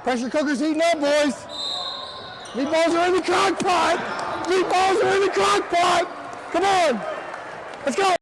Pressure cooker's heating up, boys. Meatballs are in the crock pot. Meatballs are in the crock pot. Come on. Let's go.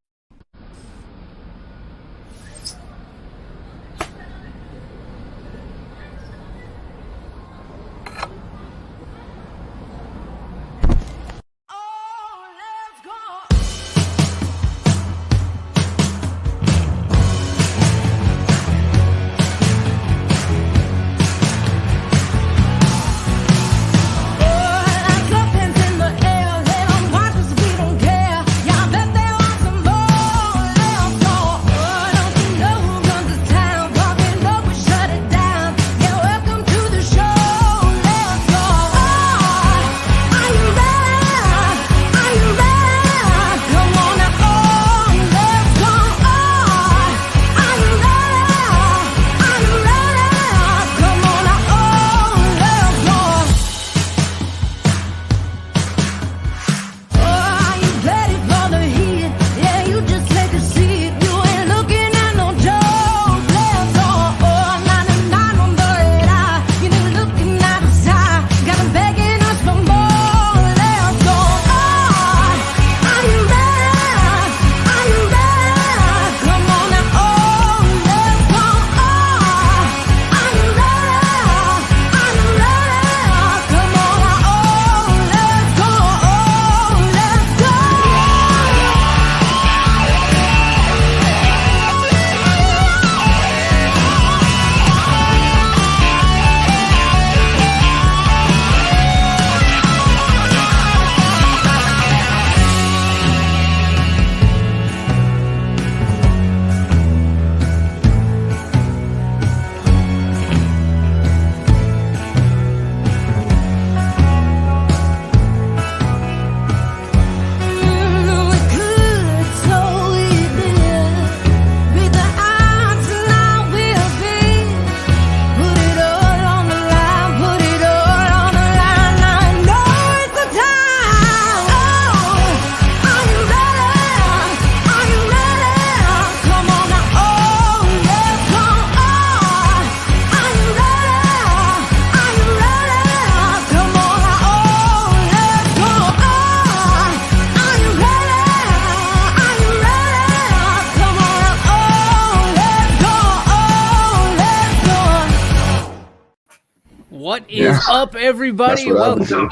What is up, everybody? Welcome.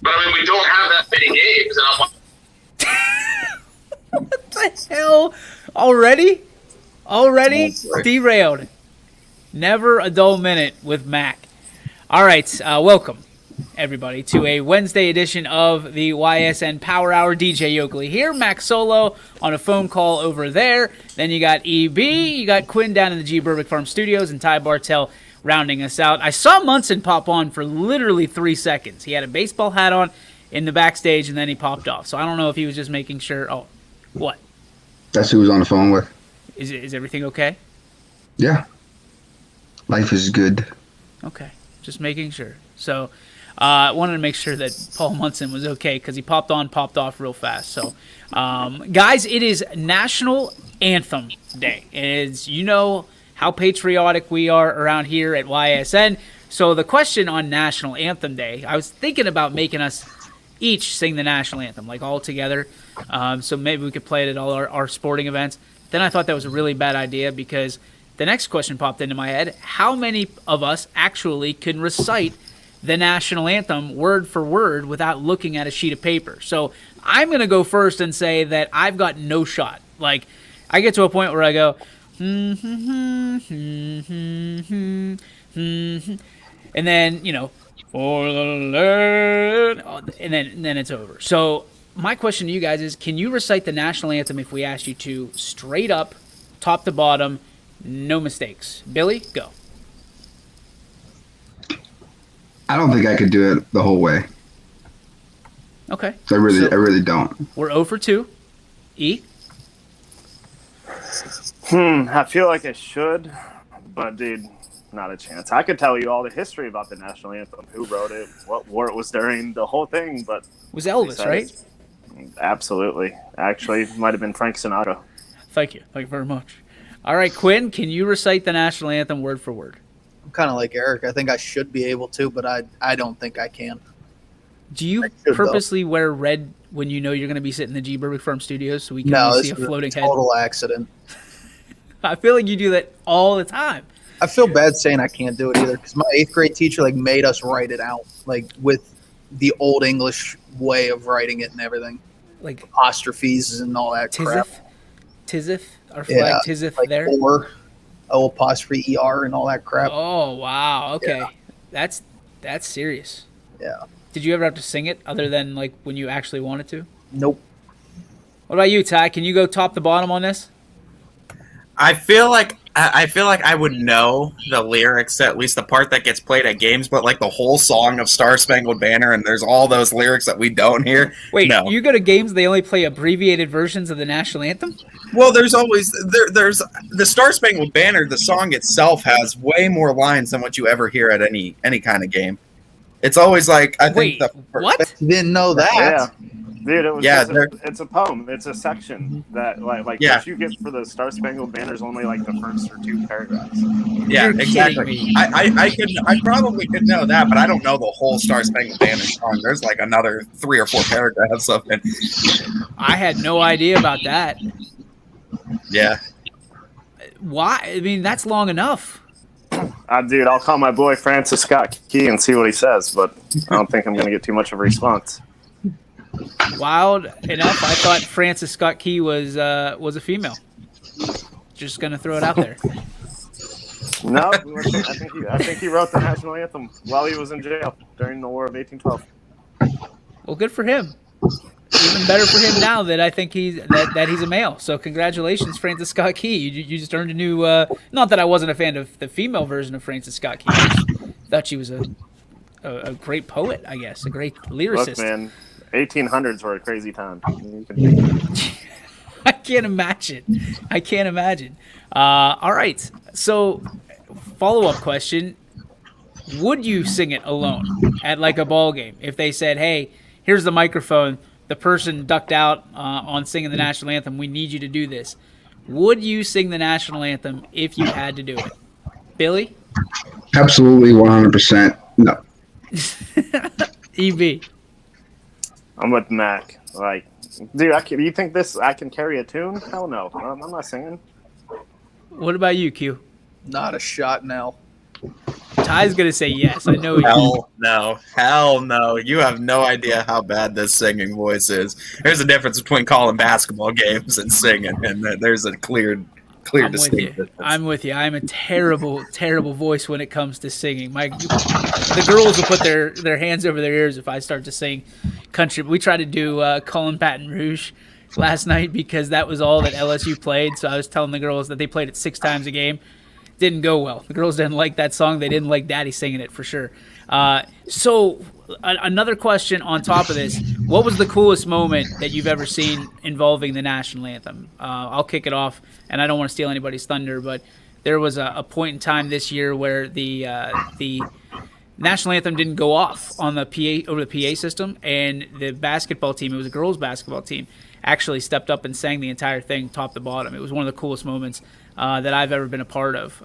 But I mean, we don't have that many games, and I'm like, what the hell? Already? Derailed. Never a dull minute with Mac. All right, welcome, everybody, to a Wednesday edition of the Ysn Power Hour. DJ Oakley here, Mac Solo on a phone call over there. Then you got EB, you got Quinn down in the G. Burbick Farm Studios, and Ty Bartell rounding us out. I saw Munson pop on for literally 3 seconds. He had a baseball hat on in the backstage, and then he popped off. So I don't know if he was just making sure. Oh, what? That's who he was on the phone with. Is everything okay? Yeah. Life is good. Okay. Just making sure. So I wanted to make sure that Paul Munson was okay because he popped on, popped off real fast. So, guys, it is National Anthem Day. It's, you know how patriotic we are around here at YSN. So the question on National Anthem Day, I was thinking about making us each sing the National Anthem, like all together. So maybe we could play it at all our sporting events. Then I thought that was a really bad idea because the next question popped into my head. How many of us actually can recite the National Anthem word for word without looking at a sheet of paper? So I'm going to go first and say that I've got no shot. Like, I get to a point where I go, and then, you know, for the Lord, and then it's over. So my question to you guys is, can you recite the National Anthem if we asked you to, straight up, top to bottom, no mistakes? Billy, go. I don't think I could do it the whole way. Okay. I really don't. We're 0 for 2. E? I feel like I should, but dude, not a chance. I could tell you all the history about the national anthem, who wrote it, what war it was during, the whole thing, but It was Elvis, right? Absolutely. Actually, it might have been Frank Sinatra. Thank you very much. All right, Quinn, can you recite the national anthem word for word? I'm kind of like Eric. I think I should be able to, but I don't think I can. Do you purposely wear red when you know you're going to be sitting in the G. Burbick Farm Studios so we can see a floating head? Total accident. I feel like you do that all the time. I feel bad saying I can't do it either because my 8th grade teacher made us write it out with the old English way of writing it and everything, like apostrophes and all that crap. Tizith, our flag, Tizith there. Or O' ER and all that crap. Oh wow, okay, yeah. That's serious. Yeah. Did you ever have to sing it other than when you actually wanted to? Nope. What about you, Ty? Can you go top to bottom on this? I feel like I would know the lyrics, at least the part that gets played at games, but the whole song of Star Spangled Banner and there's all those lyrics that we don't hear. Wait, no. You go to games, they only play abbreviated versions of the national anthem? Well, there's always there's the Star Spangled Banner. The song itself has way more lines than what you ever hear at any kind of game. It's always I think what? You didn't know that? Yeah. Dude, it was it's a poem. It's a section that what you get for the Star Spangled Banner is only the first or 2 paragraphs. Yeah, You're exactly. I probably could know that, but I don't know the whole Star Spangled Banner song. There's another 3 or 4 paragraphs of it. I had no idea about that. Yeah. Why? I mean, that's long enough. Dude, I'll call my boy Francis Scott Key and see what he says, but I don't think I'm going to get too much of a response. Wild enough, I thought Francis Scott Key was a female. Just gonna throw it out there. No, I think he wrote the national anthem while he was in jail during the War of 1812. Well, good for him. Even better for him now that I think he's a male. So congratulations, Francis Scott Key. You just earned a new. Not that I wasn't a fan of the female version of Francis Scott Key. I just thought she was a great poet, I guess, a great lyricist. Look, man. 1800s were a crazy time. I can't imagine. All right. So, follow-up question. Would you sing it alone at a ball game? If they said, hey, here's the microphone, the person ducked out on singing the national anthem, we need you to do this. Would you sing the national anthem if you had to do it? Billy? Absolutely, 100%. No. EB? I'm with Mac. Dude, you think I can carry a tune? Hell no. I'm not singing. What about you, Q? Not a shot now. Ty's going to say yes. I know he Hell no. You have no idea how bad this singing voice is. There's a difference between calling basketball games and singing, and there's a clear distinction. I'm with you. I'm a terrible, terrible voice when it comes to singing. The girls will put their hands over their ears if I start to sing country. We tried to do Colin Baton Rouge last night because that was all that LSU played. So I was telling the girls that they played it 6 times a game. Didn't go well. The girls didn't like that song. They didn't like Daddy singing it for sure. So another question on top of this. What was the coolest moment that you've ever seen involving the national anthem? I'll kick it off, and I don't want to steal anybody's thunder, but there was a point in time this year where the national anthem didn't go off on the PA over the PA system, and the basketball team, it was a girls' basketball team, actually stepped up and sang the entire thing top to bottom. It was one of the coolest moments that I've ever been a part of.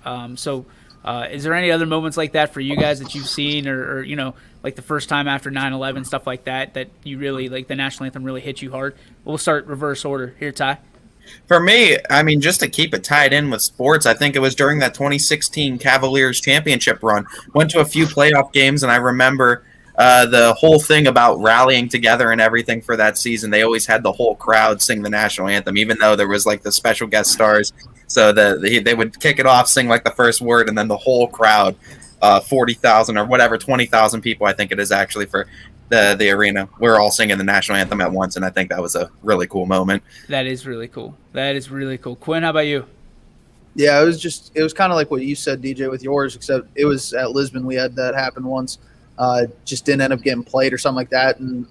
Is there any other moments like that for you guys that you've seen, or the first time after 9/11, stuff like that you really the national anthem really hit you hard? We'll start reverse order here, Ty. For me, I mean, just to keep it tied in with sports, I think it was during that 2016 Cavaliers championship run. Went to a few playoff games, and I remember the whole thing about rallying together and everything for that season. They always had the whole crowd sing the national anthem, even though there was the special guest stars. So they would kick it off, sing the first word, and then the whole crowd, 40,000 or whatever, 20,000 people, I think it is actually for the arena. We're all singing the national anthem at once, and I think that was a really cool moment. That is really cool. Quinn, how about you? Yeah, it was kind of like what you said, DJ, with yours, except it was at Lisbon. We had that happen once. Just didn't end up getting played or something like that, and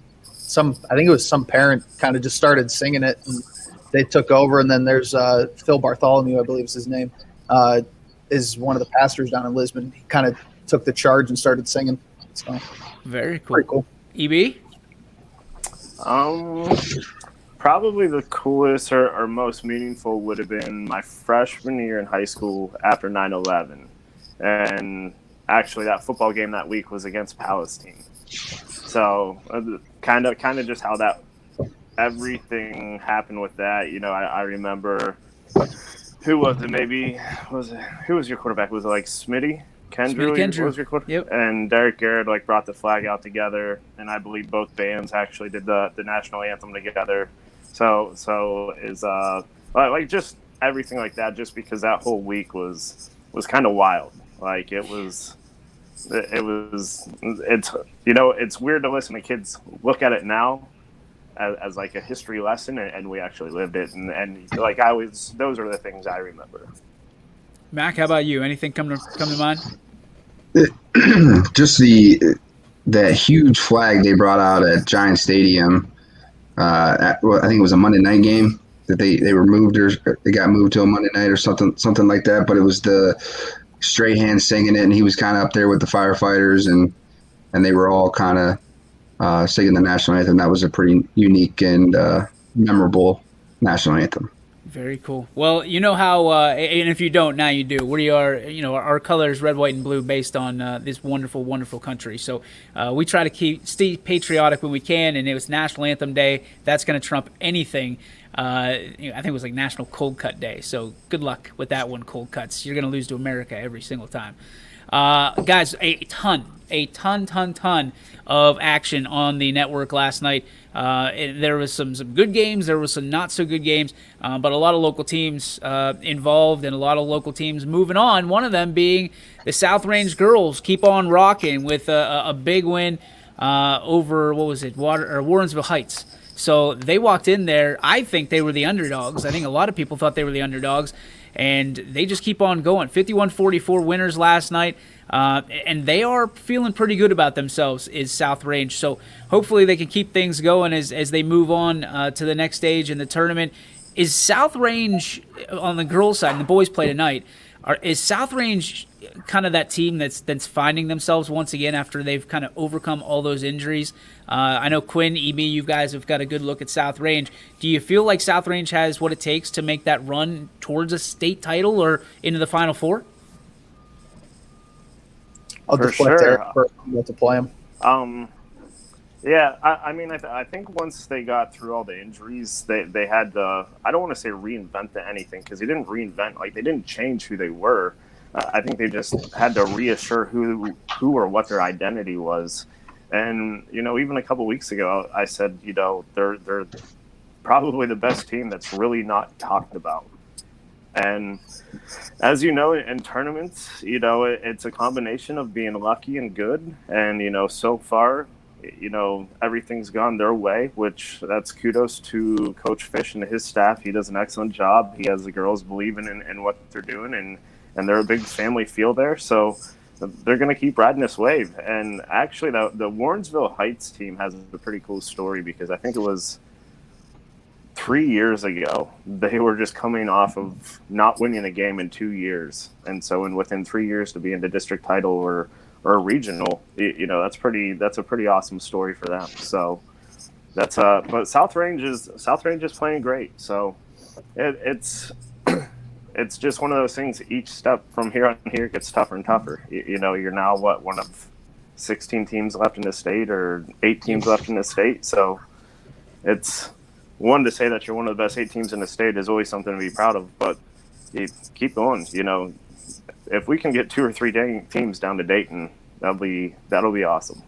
I think it was some parent kind of just started singing it, and they took over. And then there's Phil Bartholomew, I believe is his name. is one of the pastors down in Lisbon. He kind of took the charge and started singing. So very cool. Pretty cool. EB? Probably the coolest or most meaningful would have been my freshman year in high school after 9/11, and actually that football game that week was against Palestine. So kind of just how that everything happened with that. I remember who was it? Who was your quarterback? Was it like Smitty? Kendrew was your quarterback. Yep. And Derek Garrett brought the flag out together, and I believe both bands actually did the national anthem together. So is just everything like that, just because that whole week was kind of wild. Like it's weird to listen to kids look at it now as like a history lesson, and we actually lived it, and like those are the things I remember. Mac, how about you? Anything come to mind? Just that huge flag they brought out at Giant Stadium. I think it was a Monday night game that they removed, or they got moved to a Monday night or something like that. But it was the Strahan singing it, and he was kind of up there with the firefighters, and they were all kind of singing the national anthem. That was a pretty unique and memorable national anthem. Very cool. Well, you know how, and if you don't, now you do. We are, our colors, red, white, and blue, based on this wonderful, wonderful country. So we try to stay patriotic when we can, and it was National Anthem Day. That's going to trump anything. I think it was like National Cold Cut Day. So good luck with that one, cold cuts. You're going to lose to America every single time. Guys, a ton of action on the network last night. There was some good games. There was some not so good games, but a lot of local teams involved, and a lot of local teams moving on. One of them being the South Range girls keep on rocking with a big win over, Warrensville Heights. So they walked in there. I think they were the underdogs. I think a lot of people thought they were the underdogs, and they just keep on going. 51-44 winners last night. And they are feeling pretty good about themselves, is South Range. So hopefully they can keep things going as they move on to the next stage in the tournament. Is South Range, on the girls' side, and the boys play tonight, is South Range kind of that team that's finding themselves once again after they've kind of overcome all those injuries? I know Quinn, EB, you guys have got a good look at South Range. Do you feel like South Range has what it takes to make that run towards a state title or into the Final Four? I'll deflect there for to play him. Yeah, I think once they got through all the injuries, they had to, I don't want to say reinvent anything, because they didn't reinvent, like they didn't change who they were. I think they just had to reassure who or what their identity was. And, even a couple weeks ago, I said, they're probably the best team that's really not talked about. And as you know, in tournaments, it's a combination of being lucky and good. And, so far, everything's gone their way, which that's kudos to Coach Fish and his staff. He does an excellent job. He has the girls believing in what they're doing, and they're a big family feel there. So they're going to keep riding this wave. And actually, the Warrensville Heights team has a pretty cool story, because I think it was 3 years ago, they were just coming off of not winning a game in 2 years. And so within 3 years to be in the district title or a regional, that's a pretty awesome story for them. So but South Range is playing great. So it's just one of those things. Each step from here on here gets tougher and tougher. You're now one of 16 teams left in the state, or 8 teams left in the state. So it's one, to say that you're one of the best 8 teams in the state is always something to be proud of, but you keep going. If we can get 2 or 3 teams down to Dayton, that'll be awesome.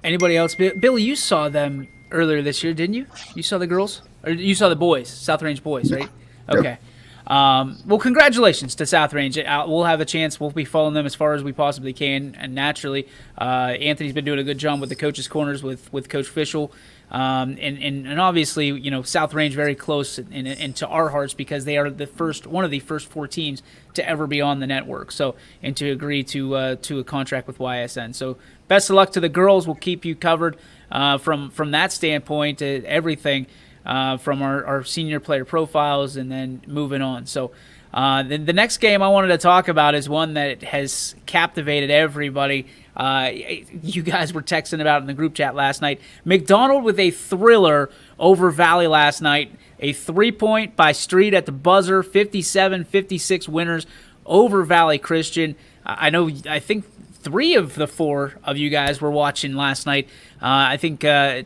Anybody else? Billy, you saw them earlier this year, didn't you? You saw the girls, or you saw the boys, South Range boys, right? Okay. Well, congratulations to South Range. We'll have a chance. We'll be following them as far as we possibly can, and naturally, Anthony's been doing a good job with the coaches' corners with Coach Fischel. And obviously, South Range very close and to our hearts, because they are one of the first 4 teams to ever be on the network. So, and to agree to a contract with YSN. So, best of luck to the girls. We'll keep you covered from that standpoint, everything from our senior player profiles, and then moving on. So, The next game I wanted to talk about is one that has captivated everybody. You guys were texting about it in the group chat last night. McDonald with a thriller over Valley last night. A 3-point by Street at the buzzer, 57-56 winners over Valley Christian. I think 3 of the 4 of you guys were watching last night. I think Ty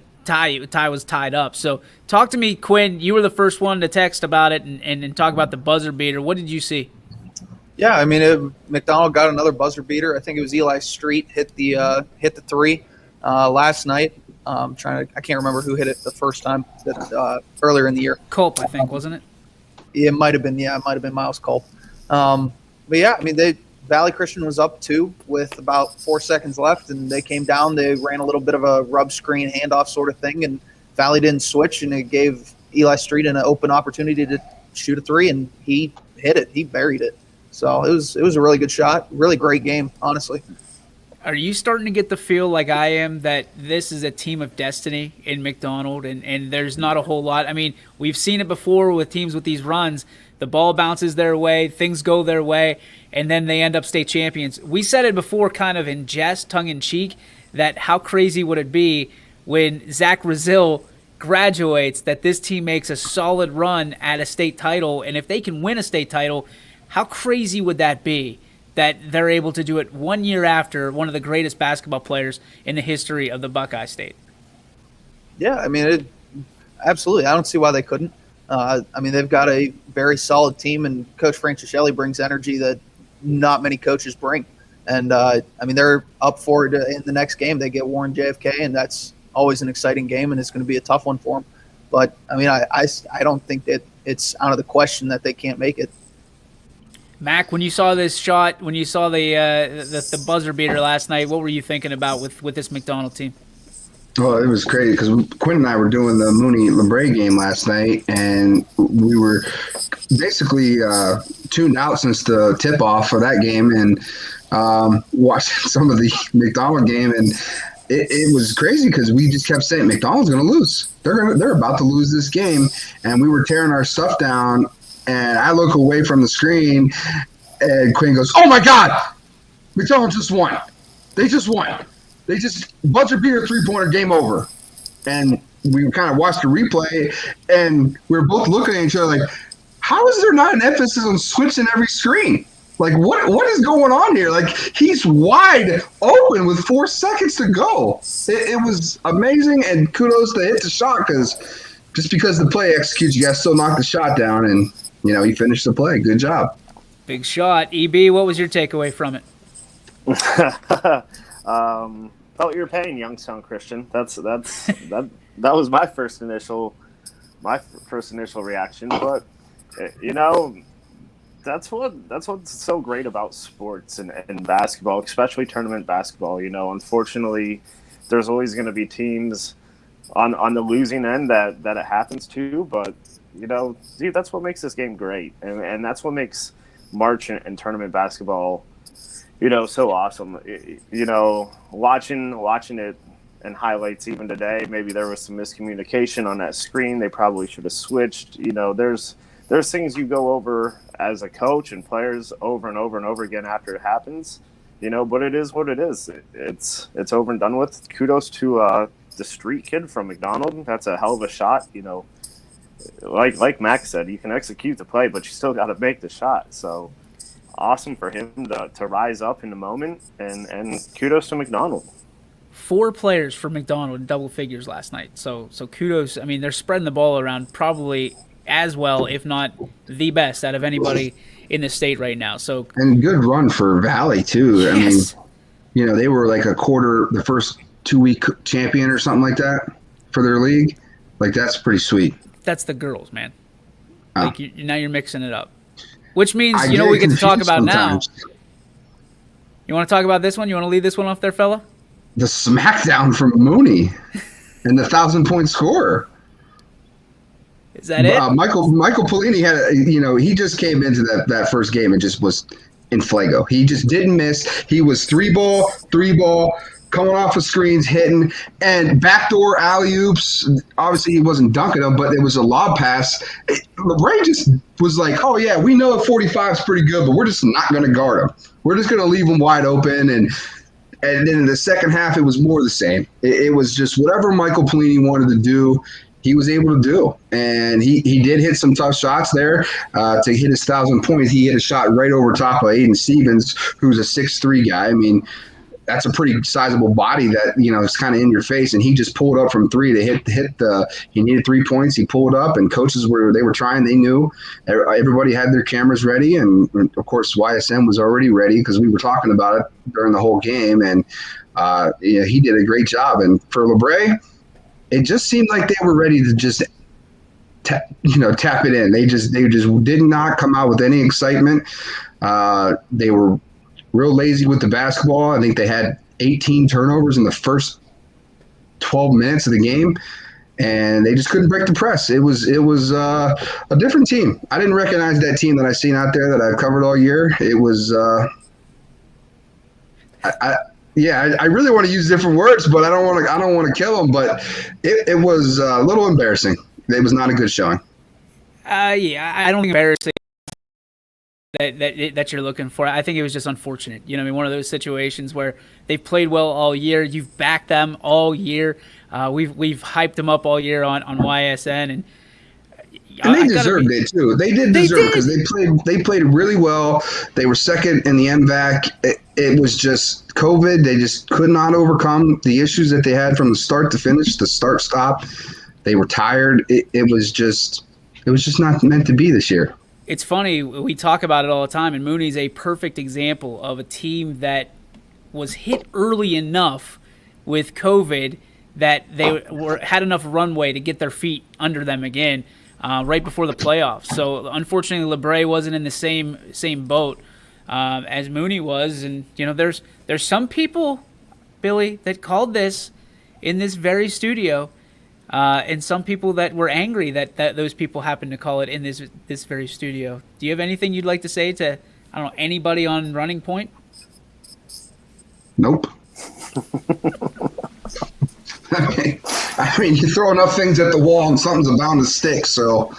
was tied up. So talk to me, Quinn. You were the first one to text about it and talk about the buzzer beater. What did you see? Yeah, I mean, McDonald got another buzzer beater. I think it was Eli Street hit the 3 last night. I can't remember who hit it the first time earlier in the year. Culp, I think, wasn't it? It might have been. Yeah, it might have been Miles Culp. But yeah, I mean, Valley Christian was up 2 with about 4 seconds left, and they came down. They ran a little bit of a rub screen handoff sort of thing, and Valley didn't switch, and it gave Eli Street an open opportunity to shoot a 3, and he hit it. He buried it. So it was a really good shot, really great game, honestly. Are you starting to get the feel like I am that this is a team of destiny in McDonald and there's not a whole lot? I mean, we've seen it before with teams with these runs. The ball bounces their way, things go their way, and then they end up state champions. We said it before kind of in jest, tongue-in-cheek, that how crazy would it be when Zach Brazil graduates, that this team makes a solid run at a state title, and if they can win a state title, how crazy would that be that they're able to do it 1 year after one of the greatest basketball players in the history of the Buckeye State? Yeah, I mean, absolutely. I don't see why they couldn't. I mean, they've got a very solid team, and Coach Francischelli brings energy that not many coaches bring. And, I mean, they're up for it in the next game. They get Warren JFK, and that's always an exciting game, and it's going to be a tough one for them. But, I mean, I don't think that it's out of the question that they can't make it. Mac, when you saw this shot, when you saw the buzzer beater last night, what were you thinking about with this McDonald team? Well, it was crazy because Quinn and I were doing the Mooney-LeBray game last night, and we were basically tuned out since the tip-off for that game and watched some of the McDonald game, and it was crazy because we just kept saying McDonald's going to lose. They're about to lose this game, and we were tearing our stuff down. And I look away from the screen, and Quinn goes, "Oh my God, McDonald just won! They just won! They just buzzer beater 3-pointer, game over." And we kind of watched the replay, and we were both looking at each other like, "How is there not an emphasis on switching every screen? Like, what is going on here? Like, he's wide open with 4 seconds to go." It was amazing, and kudos to hit the shot because the play executes, you guys still knocked the shot down and. You know, he finished the play. Good job. Big shot. EB, what was your takeaway from it? Felt your pain, Youngstown Christian. That was my first initial reaction. But you know, that's what's so great about sports and basketball, especially tournament basketball. You know, unfortunately, there's always going to be teams on the losing end that it happens to, but. You know, dude, that's what makes this game great, and that's what makes March and tournament basketball, you know, so awesome. You know, watching it in highlights even today, maybe there was some miscommunication on that screen. They probably should have switched. You know, there's things you go over as a coach and players over and over and over again after it happens. You know, but it is what it is. It's over and done with. Kudos to the street kid from McDonald. That's a hell of a shot. You know. Like Max said, you can execute the play, but you still got to make the shot. So awesome for him to rise up in the moment, and kudos to McDonald. 4 players for McDonald in double figures last night. So kudos. I mean, they're spreading the ball around probably as well, if not the best out of anybody in the state right now. So and good run for Valley too. Yes. I mean, you know, they were like the first 2-week champion or something like that for their league. Like that's pretty sweet. That's the girls, man. Oh. Like now you're mixing it up, which means we get to talk about sometimes. Now. You want to talk about this one? You want to leave this one off there, fella? The smackdown from Mooney and the 1,000-point scorer. Is that it? Michael Polini had he just came into that first game and just was in Flago. He just didn't miss. He was 3 ball, coming off of screens, hitting, and backdoor alley-oops. Obviously, he wasn't dunking them, but it was a lob pass. LeBray just was like, oh, yeah, we know 45 is pretty good, but we're just not going to guard him. We're just going to leave him wide open. And then in the second half, it was more the same. It was just whatever Michael Pelini wanted to do, he was able to do. And he did hit some tough shots there to hit his 1,000 points. He hit a shot right over top of Aiden Stevens, who's a 6'3" guy. I mean, that's a pretty sizable body that, is kind of in your face. And he just pulled up from three to hit he needed 3 points. He pulled up, and coaches they were trying. They knew everybody had their cameras ready. And of course, YSM was already ready because we were talking about it during the whole game. And he did a great job. And for LeBray, it just seemed like they were ready to just tap it in. They just did not come out with any excitement. They were real lazy with the basketball. I think they had 18 turnovers in the first 12 minutes of the game, and they just couldn't break the press. It was a different team. I didn't recognize that team that I've seen out there that I've covered all year. It was I really want to use different words, but I don't want to kill them. But it was a little embarrassing. It was not a good showing. I don't think embarrassing that you're looking for. I think it was just unfortunate. One of those situations where they've played well all year. You've backed them all year. We've hyped them up all year on YSN, and they deserved it too. They did deserve it because they played really well. They were second in the MVAC. It was just COVID. They just could not overcome the issues that they had from the start to finish, the start-stop. They were tired. It was just not meant to be this year. It's funny, we talk about it all the time, and Mooney's a perfect example of a team that was hit early enough with COVID that they had enough runway to get their feet under them again right before the playoffs. So unfortunately, LeBray wasn't in the same boat as Mooney was, and there's some people, Billy, that called this in this very studio. And some people that were angry that those people happened to call it in this very studio. Do you have anything you'd like to say to, anybody on Running Point? Nope. I mean, you throw enough things at the wall and something's bound to stick, so.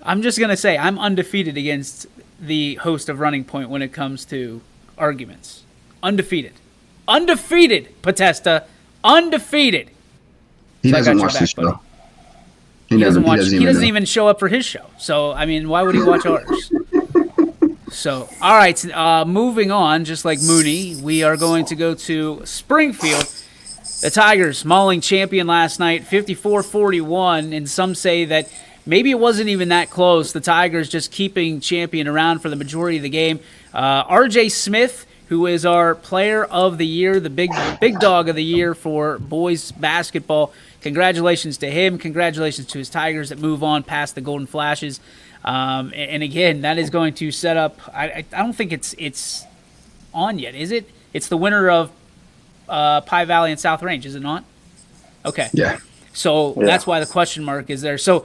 I'm just going to say I'm undefeated against the host of Running Point when it comes to arguments. Undefeated. Undefeated, Potesta. Undefeated. He doesn't watch the show. He doesn't even show up for his show. So, why would he watch ours? So, all right, moving on, just like Mooney, we are going to go to Springfield. The Tigers mauling champion last night, 54-41, and some say that maybe it wasn't even that close. The Tigers just keeping champion around for the majority of the game. R.J. Smith, who is our player of the year, the big dog of the year for boys basketball. Congratulations to him. Congratulations to his Tigers that move on past the Golden Flashes. And again, that is going to set up. I don't think it's on yet, is it? It's the winner of Pie Valley and South Range, is it not? Okay. Yeah. So that's why the question mark is there. So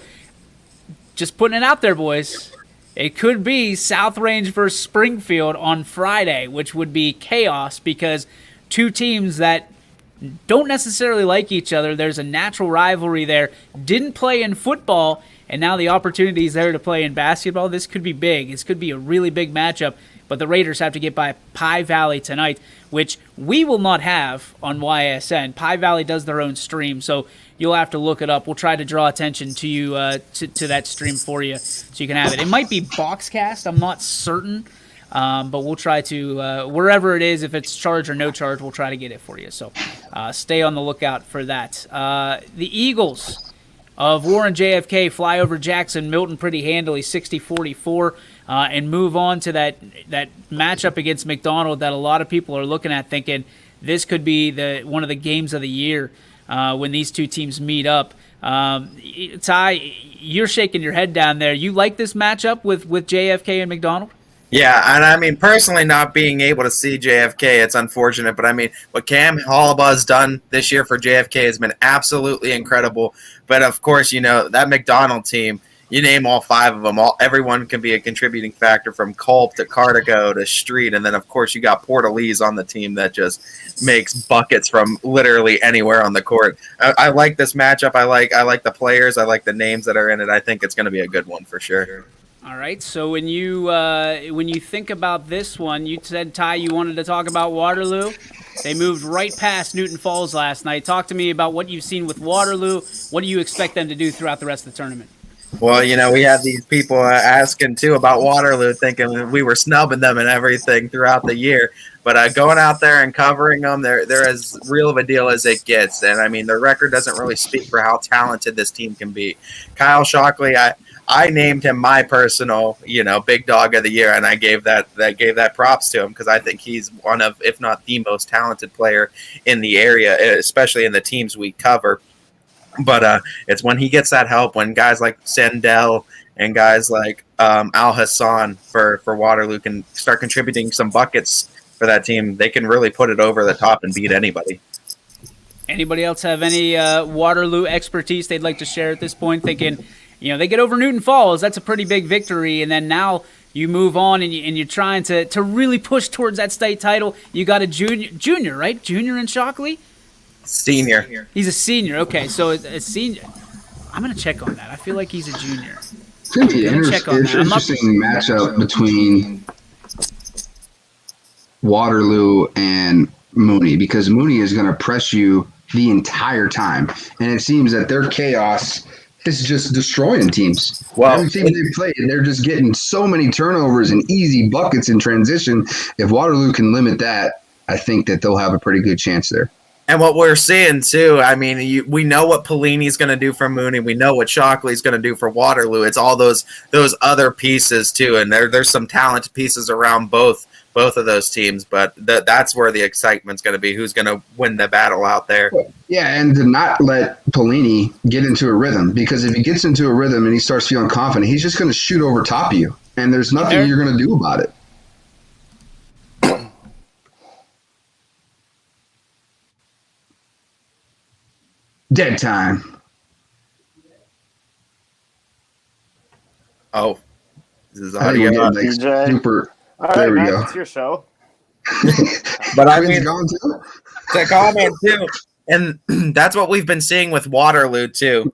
just putting it out there, boys. It could be South Range versus Springfield on Friday, which would be chaos because two teams that don't necessarily like each other. There's a natural rivalry there. Didn't play in football, and now the opportunity is there to play in basketball. This could be big. This could be a really big matchup, but the Raiders have to get by Pie Valley tonight, which we will not have on YSN. Pie Valley does their own stream, so you'll have to look it up. We'll try to draw attention to you to that stream for you so you can have it. It might be Boxcast. I'm not certain. But we'll try to, wherever it is, if it's charge or no charge, we'll try to get it for you. So stay on the lookout for that. The Eagles of Warren JFK fly over Jackson Milton pretty handily, 60-44, and move on to that matchup against McDonald that a lot of people are looking at thinking this could be one of the games of the year when these two teams meet up. Ty, you're shaking your head down there. You like this matchup with JFK and McDonald? Yeah, and personally not being able to see JFK, it's unfortunate, but what Cam Hollabaugh has done this year for JFK has been absolutely incredible. But of course, that McDonald team you name all 5 of them. Everyone can be a contributing factor from Culp to Cartigo to Street, and then of course you got Portalese on the team that just makes buckets from literally anywhere on the court. I like this matchup. I like the players. I like the names that are in it. I think it's going to be a good one for sure. All right. So when you think about this one, you said, Ty, you wanted to talk about Waterloo. They moved right past Newton Falls last night. Talk to me about what you've seen with Waterloo. What do you expect them to do throughout the rest of the tournament? Well, we had these people asking too about Waterloo, thinking we were snubbing them and everything throughout the year. But going out there and covering them, they're as real of a deal as it gets. And I mean, their record doesn't really speak for how talented this team can be. Kyle Shockley, I named him my personal, big dog of the year, and I gave that props to him because I think he's one of, if not the most talented player in the area, especially in the teams we cover. But it's when he gets that help, when guys like Sandell and guys like Al Hassan for Waterloo can start contributing some buckets for that team, they can really put it over the top and beat anybody. Anybody else have any Waterloo expertise they'd like to share at this point? Thinking, they get over Newton Falls, that's a pretty big victory, and then now you move on and you're trying to really push towards that state title. You got a junior, right? Junior in Shockley? Senior. He's a senior. Okay, so a senior. I'm going to check on that. I feel like he's a junior. It's going to be an interesting matchup between Waterloo and Mooney, because Mooney is going to press you the entire time. And it seems that their chaos is just destroying teams. Well, every team they play, they're just getting so many turnovers and easy buckets in transition. If Waterloo can limit that, I think that they'll have a pretty good chance there. And what we're seeing, too, I mean, we know what Pellini's going to do for Mooney. We know what Shockley's going to do for Waterloo. It's all those other pieces, too, and there's some talented pieces around both of those teams. But that's where the excitement's going to be, who's going to win the battle out there. Yeah, and to not let Pellini get into a rhythm, because if he gets into a rhythm and he starts feeling confident, he's just going to shoot over top of you, and there's nothing you're going to do about it. Dead time. Oh, this is audio. DJ. Super. All right, there we Matt, go. it's your show. But I mean, to comment too, and that's what we've been seeing with Waterloo too.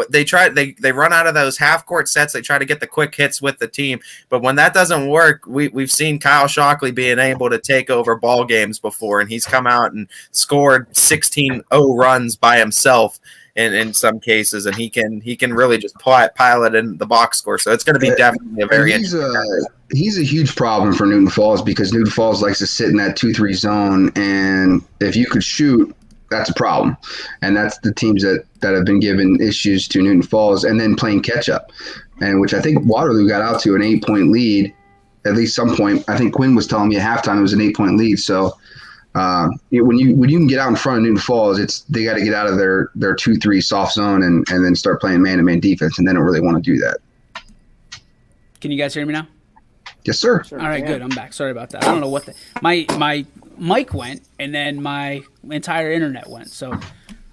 They run out of those half court sets. They try to get the quick hits with the team, but when that doesn't work, we've seen Kyle Shockley being able to take over ball games before, and he's come out and scored 16-0 runs by himself in some cases, and he can really just pile it in the box score. So it's going to be definitely a very interesting. He's a huge problem for Newton Falls, because Newton Falls likes to sit in that 2-3 zone, and if you could shoot, that's a problem. And that's the teams that have been given issues to Newton Falls, and then playing catch up, and which I think Waterloo got out to an 8-point lead at least some point. I think Quinn was telling me at halftime it was an 8-point lead. So when you can get out in front of Newton Falls, they got to get out of their 2-3 soft zone and then start playing man-to-man defense, and they don't really want to do that. Can you guys hear me now? Yes, sir. All right, good. I'm back. Sorry about that. I don't know what my mic went, and then my entire internet went. So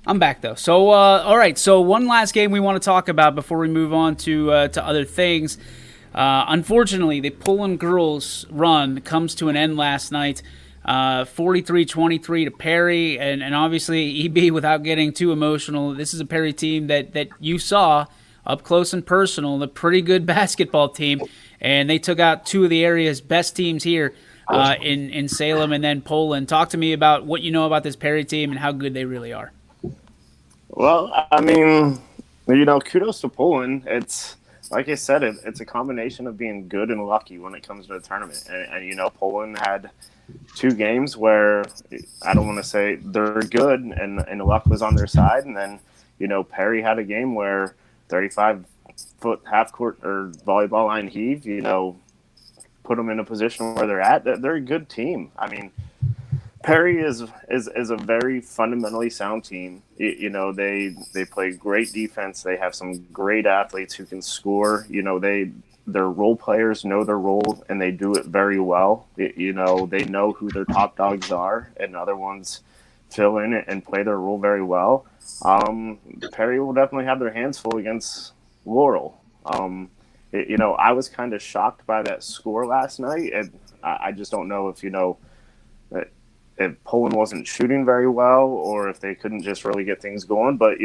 I'm back though. So all right. So one last game we want to talk about before we move on to other things. Unfortunately, the Poland girls' run comes to an end last night. 43-23 to Perry, and obviously EB, without getting too emotional, this is a Perry team that you saw up close and personal, a pretty good basketball team, and they took out two of the area's best teams here in Salem and then Poland. Talk to me about what you know about this Perry team and how good they really are. Well, I mean, kudos to Poland. It's like I said, it's a combination of being good and lucky when it comes to the tournament. And Poland had two games where I don't want to say they're good and the luck was on their side. And then, Perry had a game where 35-foot half-court or volleyball line heave, put them in a position where they're at. They're a good team. I mean, Perry is a very fundamentally sound team. They play great defense. They have some great athletes who can score. Their role players know their role and they do it very well. They know who their top dogs are, and other ones fill in and play their role very well. Perry will definitely have their hands full against Laurel. I was kind of shocked by that score last night, and I just don't know if Poland wasn't shooting very well or if they couldn't just really get things going. But,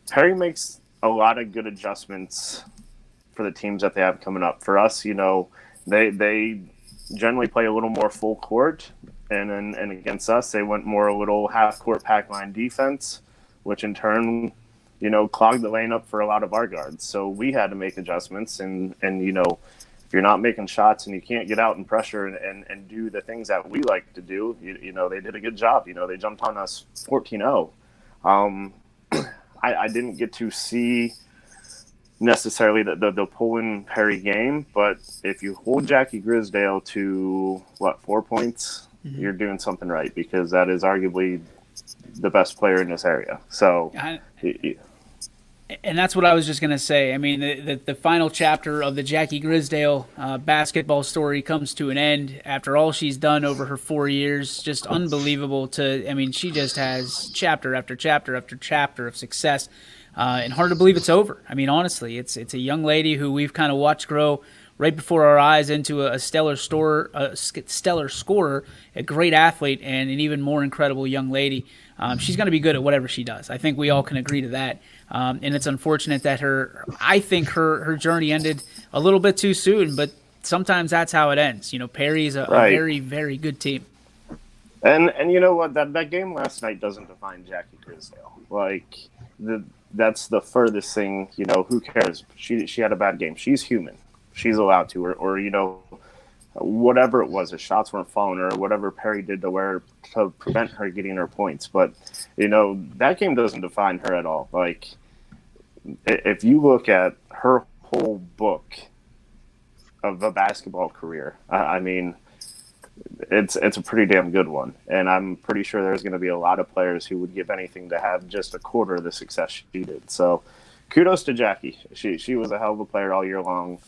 Perry makes a lot of good adjustments for the teams that they have coming up. For us, they generally play a little more full court, and against us, they went more a little half court pack line defense, which in turn, clogged the lane up for a lot of our guards. So we had to make adjustments, and if you're not making shots and you can't get out and pressure and do the things that we like to do, they did a good job. They jumped on us 14-0. I didn't get to see necessarily the Poland Perry game, but if you hold Jackie Grisdale to 4 points, you're doing something right, because that is arguably the best player in this area. So, and that's what I was just going to say. I mean, the final chapter of the Jackie Grisdale basketball story comes to an end after all she's done over her 4 years. Just unbelievable she just has chapter after chapter after chapter of success, and hard to believe it's over. I mean, honestly, it's a young lady who we've kind of watched grow right before our eyes into a stellar scorer, a great athlete, and an even more incredible young lady. She's going to be good at whatever she does. I think we all can agree to that. And it's unfortunate that her journey ended a little bit too soon, but sometimes that's how it ends. Perry's a very, very good team. And you know what? That game last night doesn't define Jackie Grisdale. That's the furthest thing. Who cares? She had a bad game. She's human. She's allowed to, or whatever it was, the shots weren't falling, or whatever Perry did to prevent her getting her points. But that game doesn't define her at all. If you look at her whole book of a basketball career, it's a pretty damn good one, and I'm pretty sure there's going to be a lot of players who would give anything to have just a quarter of the success she did. So, kudos to Jackie. She was a hell of a player all year long.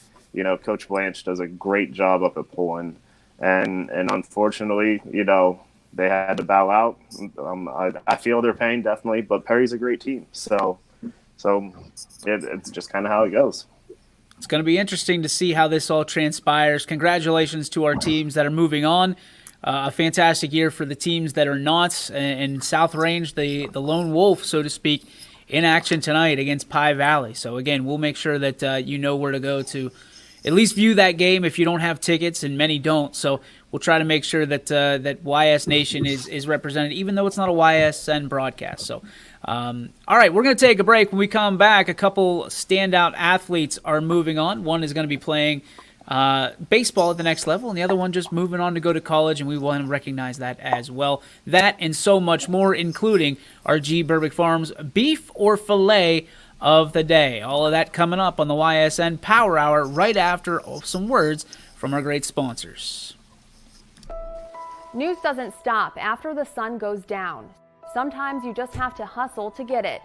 Coach Blanche does a great job up at Poland, and unfortunately, they had to bow out. I feel their pain, definitely, but Perry's a great team, so it's just kind of how it goes. It's going to be interesting to see how this all transpires. Congratulations to our teams that are moving on. A fantastic year for the teams that are not, and South Range, the lone wolf, so to speak, in action tonight against Pie Valley. So again, we'll make sure that you know where to go to at least view that game if you don't have tickets, and many don't. So we'll try to make sure that that YS Nation is represented, even though it's not a YSN broadcast. So, all right, we're going to take a break. When we come back, a couple standout athletes are moving on. One is going to be playing baseball at the next level, and the other one just moving on to go to college, and we want to recognize that as well. That and so much more, including our G. Berbick Farms beef or filet of the day. All of that coming up on the YSN Power Hour right after some words from our great sponsors. News doesn't stop after the sun goes down. Sometimes you just have to hustle to get it.